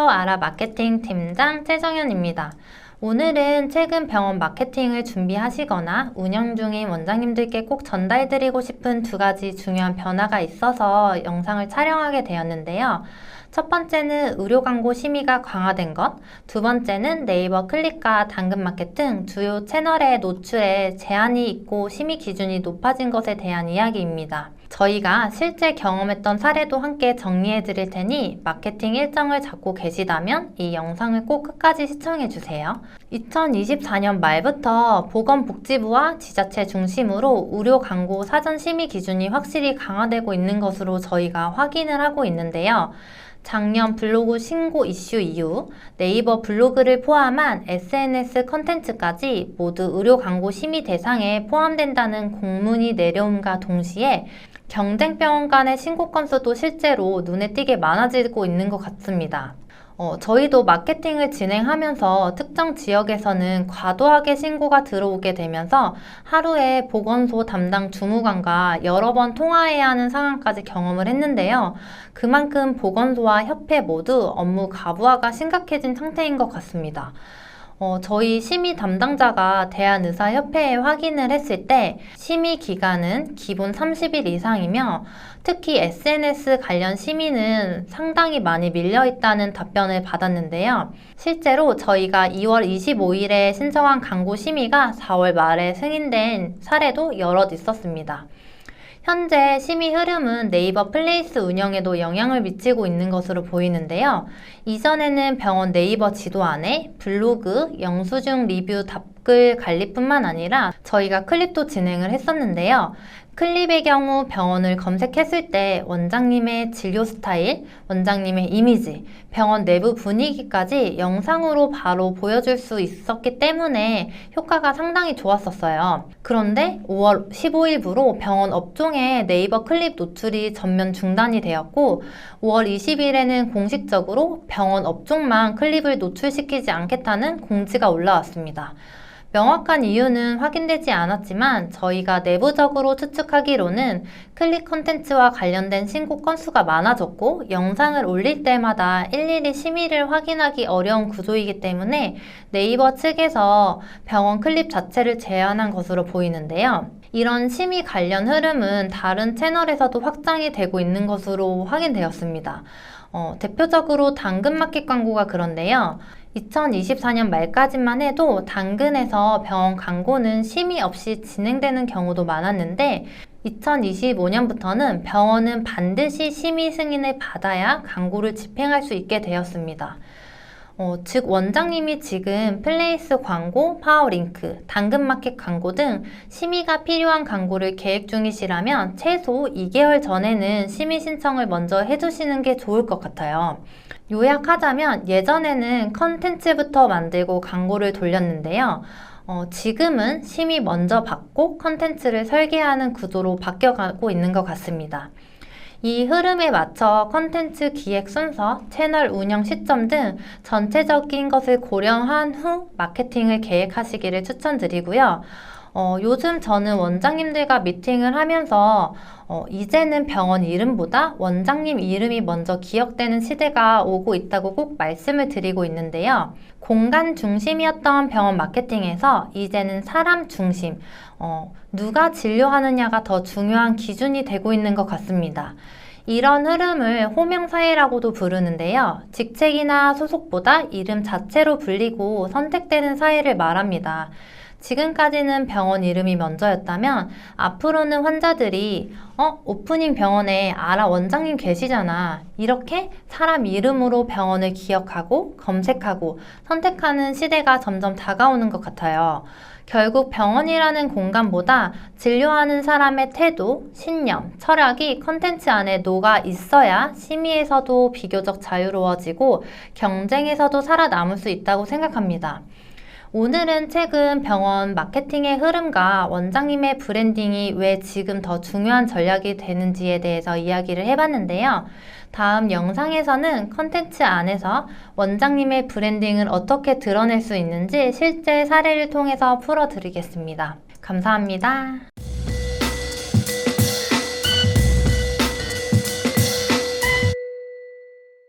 알아 마케팅 팀장 최정현입니다. 오늘은 최근 병원 마케팅을 준비하시거나 운영 중인 원장님들께 꼭 전달드리고 싶은 두 가지 중요한 변화가 있어서 영상을 촬영하게 되었는데요. 첫 번째는 의료 광고 심의가 강화된 것, 두 번째는 네이버 클릭과 당근마켓 등 주요 채널의 노출에 제한이 있고 심의 기준이 높아진 것에 대한 이야기입니다. 저희가 실제 경험했던 사례도 함께 정리해 드릴 테니 마케팅 일정을 잡고 계시다면 이 영상을 꼭 끝까지 시청해 주세요. 2024년 말부터 보건복지부와 지자체 중심으로 의료 광고 사전 심의 기준이 확실히 강화되고 있는 것으로 저희가 확인을 하고 있는데요. 작년 블로그 신고 이슈 이후 네이버 블로그를 포함한 SNS 컨텐츠까지 모두 의료 광고 심의 대상에 포함된다는 공문이 내려옴과 동시에 경쟁병원 간의 신고 건수도 실제로 눈에 띄게 많아지고 있는 것 같습니다. 저희도 마케팅을 진행하면서 특정 지역에서는 과도하게 신고가 들어오게 되면서 하루에 보건소 담당 주무관과 여러 번 통화해야 하는 상황까지 경험을 했는데요. 그만큼 보건소와 협회 모두 업무 과부하가 심각해진 상태인 것 같습니다. 저희 심의 담당자가 대한의사협회에 확인을 했을 때 심의 기간은 기본 30일 이상이며 특히 SNS 관련 심의는 상당히 많이 밀려 있다는 답변을 받았는데요. 실제로 저희가 2월 25일에 신청한 광고 심의가 4월 말에 승인된 사례도 여럿 있었습니다. 현재 심의 흐름은 네이버 플레이스 운영에도 영향을 미치고 있는 것으로 보이는데요. 이전에는 병원 네이버 지도 안에 블로그, 영수증 리뷰 답글 관리뿐만 아니라 저희가 클립도 진행을 했었는데요. 클립의 경우 병원을 검색했을 때 원장님의 진료 스타일, 원장님의 이미지, 병원 내부 분위기까지 영상으로 바로 보여줄 수 있었기 때문에 효과가 상당히 좋았었어요. 그런데 5월 15일부로 병원 업종의 네이버 클립 노출이 전면 중단이 되었고 5월 20일에는 공식적으로 병원 업종만 클립을 노출시키지 않겠다는 공지가 올라왔습니다. 명확한 이유는 확인되지 않았지만 저희가 내부적으로 추측하기로는 클릭 컨텐츠와 관련된 신고 건수가 많아졌고 영상을 올릴 때마다 일일이 심의를 확인하기 어려운 구조이기 때문에 네이버 측에서 병원 클립 자체를 제한한 것으로 보이는데요. 이런 심의 관련 흐름은 다른 채널에서도 확장이 되고 있는 것으로 확인되었습니다. 대표적으로 당근마켓 광고가 그런데요. 2024년 말까지만 해도 당근에서 병원 광고는 심의 없이 진행되는 경우도 많았는데 2025년부터는 병원은 반드시 심의 승인을 받아야 광고를 집행할 수 있게 되었습니다. 즉 원장님이 지금 플레이스 광고, 파워링크, 당근마켓 광고 등 심의가 필요한 광고를 계획 중이시라면 최소 2개월 전에는 심의 신청을 먼저 해주시는 게 좋을 것 같아요. 요약하자면 예전에는 컨텐츠부터 만들고 광고를 돌렸는데요. 지금은 심의 먼저 받고 컨텐츠를 설계하는 구조로 바뀌어가고 있는 것 같습니다. 이 흐름에 맞춰 컨텐츠 기획 순서, 채널 운영 시점 등 전체적인 것을 고려한 후 마케팅을 계획하시기를 추천드리고요. 요즘 저는 원장님들과 미팅을 하면서 이제는 병원 이름보다 원장님 이름이 먼저 기억되는 시대가 오고 있다고 꼭 말씀을 드리고 있는데요. 공간 중심이었던 병원 마케팅에서 이제는 사람 중심, 누가 진료하느냐가 더 중요한 기준이 되고 있는 것 같습니다. 이런 흐름을 호명사회라고도 부르는데요. 직책이나 소속보다 이름 자체로 불리고 선택되는 사회를 말합니다. 지금까지는 병원 이름이 먼저였다면 앞으로는 환자들이 오프닝 병원에 알아 원장님 계시잖아 이렇게 사람 이름으로 병원을 기억하고 검색하고 선택하는 시대가 점점 다가오는 것 같아요. 결국 병원이라는 공간보다 진료하는 사람의 태도, 신념, 철학이 컨텐츠 안에 녹아 있어야 심의에서도 비교적 자유로워지고 경쟁에서도 살아남을 수 있다고 생각합니다. 오늘은 최근 병원 마케팅의 흐름과 원장님의 브랜딩이 왜 지금 더 중요한 전략이 되는지에 대해서 이야기를 해봤는데요. 다음 영상에서는 컨텐츠 안에서 원장님의 브랜딩을 어떻게 드러낼 수 있는지 실제 사례를 통해서 풀어드리겠습니다. 감사합니다.